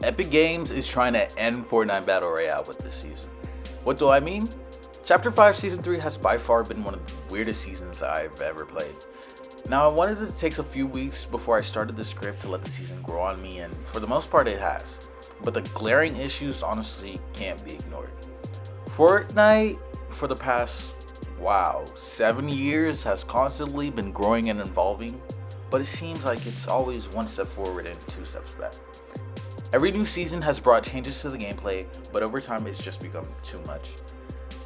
Epic Games is trying to end Fortnite Battle Royale with this season. What do I mean? Chapter 5 Season 3 has by far been one of the weirdest seasons I've ever played. Now, I wanted it to take a few weeks before I started the script to let the season grow on me, and for the most part it has. But the glaring issues honestly can't be ignored. Fortnite, for the past, 7 years, has constantly been growing and evolving, but it seems like it's always one step forward and two steps back. Every new season has brought changes to the gameplay, but over time it's just become too much.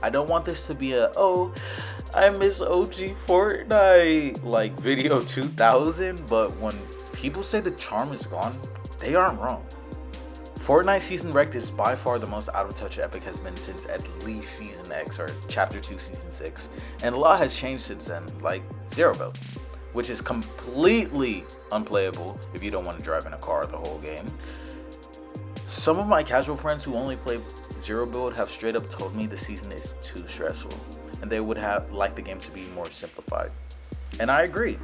I don't want this to be I miss OG Fortnite, like video 2000, but when people say the charm is gone, they aren't wrong. Fortnite Season Wrecked is by far the most out of touch Epic has been since at least Season X or Chapter 2 Season 6, and a lot has changed since then, like Zero Build, which is completely unplayable if you don't want to drive in a car the whole game. Some of my casual friends who only play Zero Build have straight up told me the season is too stressful, and they would have liked the game to be more simplified. And I agree.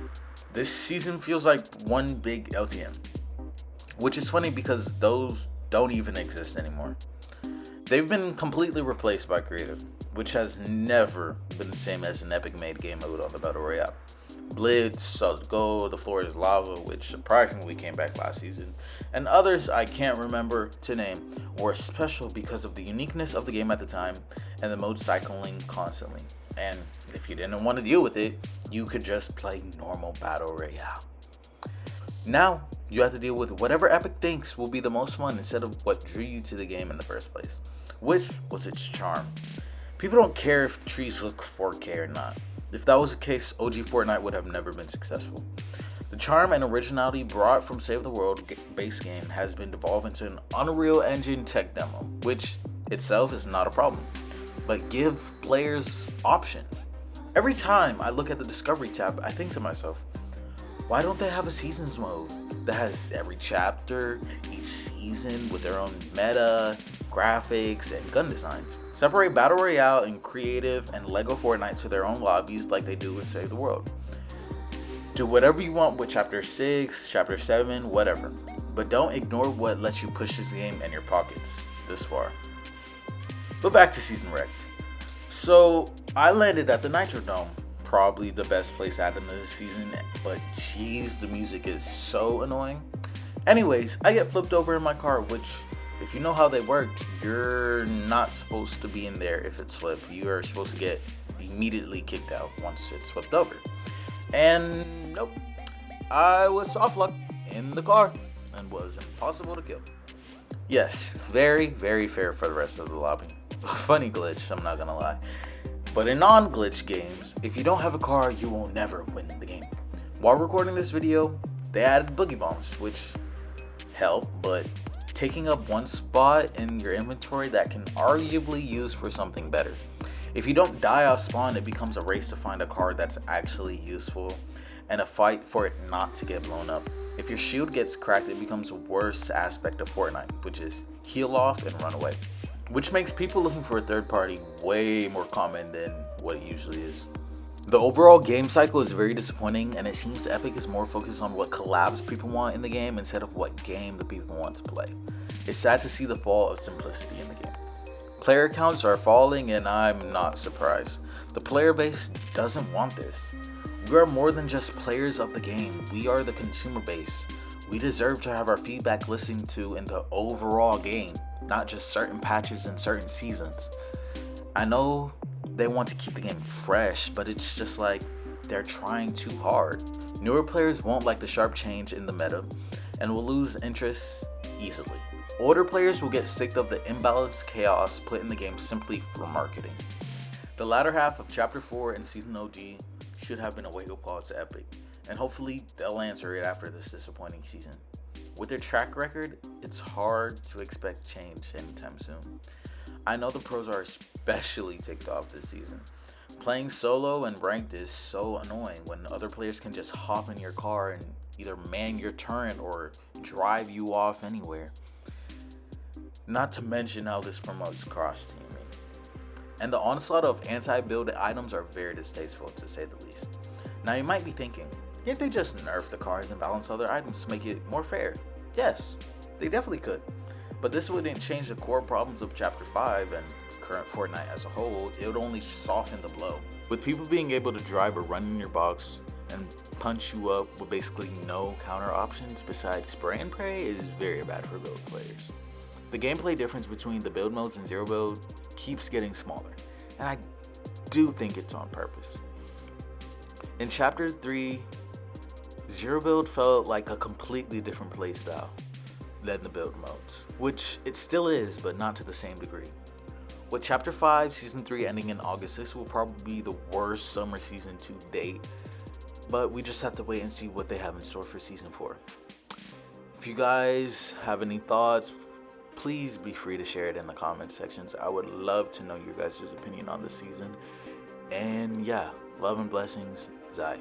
This season feels like one big LTM, which is funny because those don't even exist anymore. They've been completely replaced by creative, which has never been the same as an Epic made game mode on the Battle Royale. Blitz, Solid Gold, The Floor is Lava, which surprisingly came back last season, and others I can't remember to name, were special because of the uniqueness of the game at the time and the mode cycling constantly. And if you didn't want to deal with it, you could just play normal Battle Royale. Now, you have to deal with whatever Epic thinks will be the most fun instead of what drew you to the game in the first place, which was its charm. People don't care if trees look 4K or not. If that was the case, OG Fortnite would have never been successful. The charm and originality brought from Save the World base game has been devolved into an Unreal Engine tech demo, which itself is not a problem, but give players options. Every time I look at the Discovery tab, I think to myself, why don't they have a seasons mode that has every chapter, each season with their own meta, graphics, and gun designs? Separate Battle Royale and Creative and Lego Fortnite to their own lobbies like they do in Save the World. Do whatever you want with Chapter 6, Chapter 7, whatever. But don't ignore what lets you push this game in your pockets this far. But back to Season Wrecked. So, I landed at the Nitro Dome. Probably the best place at in this season, but jeez, the music is so annoying. Anyways, I get flipped over in my car, which, if you know how they worked, you're not supposed to be in there if it's flipped. You are supposed to get immediately kicked out once it's flipped over. And nope, I was soft locked in the car and was impossible to kill. Yes, very, very fair for the rest of the lobby. Funny glitch, I'm not gonna lie. But in non-glitch games, if you don't have a car, you will never win the game. While recording this video, they added boogie bombs, which help, but taking up one spot in your inventory that can arguably use for something better. If you don't die off spawn, it becomes a race to find a car that's actually useful, and a fight for it not to get blown up. If your shield gets cracked, it becomes the worst aspect of Fortnite, which is heal off and run away, which makes people looking for a third party way more common than what it usually is. The overall game cycle is very disappointing, and it seems Epic is more focused on what collabs people want in the game instead of what game the people want to play. It's sad to see the fall of simplicity in the game. Player counts are falling, and I'm not surprised. The player base doesn't want this. We are more than just players of the game. We are the consumer base. We deserve to have our feedback listened to in the overall game, not just certain patches and certain seasons. I know they want to keep the game fresh, but it's just like they're trying too hard. Newer players won't like the sharp change in the meta and will lose interest easily. Older players will get sick of the imbalanced chaos put in the game simply for marketing. The latter half of Chapter 4 and Season OG should have been a wake-up call to Epic, and hopefully they'll answer it after this disappointing season. With their track record, it's hard to expect change anytime soon. I know the pros are especially ticked off this season. Playing solo and ranked is so annoying when other players can just hop in your car and either man your turret or drive you off anywhere. Not to mention how this promotes cross-teaming. And the onslaught of anti-build items are very distasteful, to say the least. Now you might be thinking, can't they just nerf the cars and balance other items to make it more fair? Yes, they definitely could. But this wouldn't change the core problems of Chapter 5 and current Fortnite as a whole. It would only soften the blow. With people being able to drive or run in your box and punch you up with basically no counter options besides spray and pray is very bad for build players. The gameplay difference between the build modes and zero build keeps getting smaller, and I do think it's on purpose. In Chapter 3, zero build felt like a completely different playstyle than the build modes, which it still is, but not to the same degree. With Chapter 5 Season 3 ending in August, this will probably be the worst summer season to date, but we just have to wait and see what they have in store for Season 4. If you guys have any thoughts, please be free to share it in the comment sections. I would love to know your guys' opinion on this season. And yeah, love and blessings, Zai.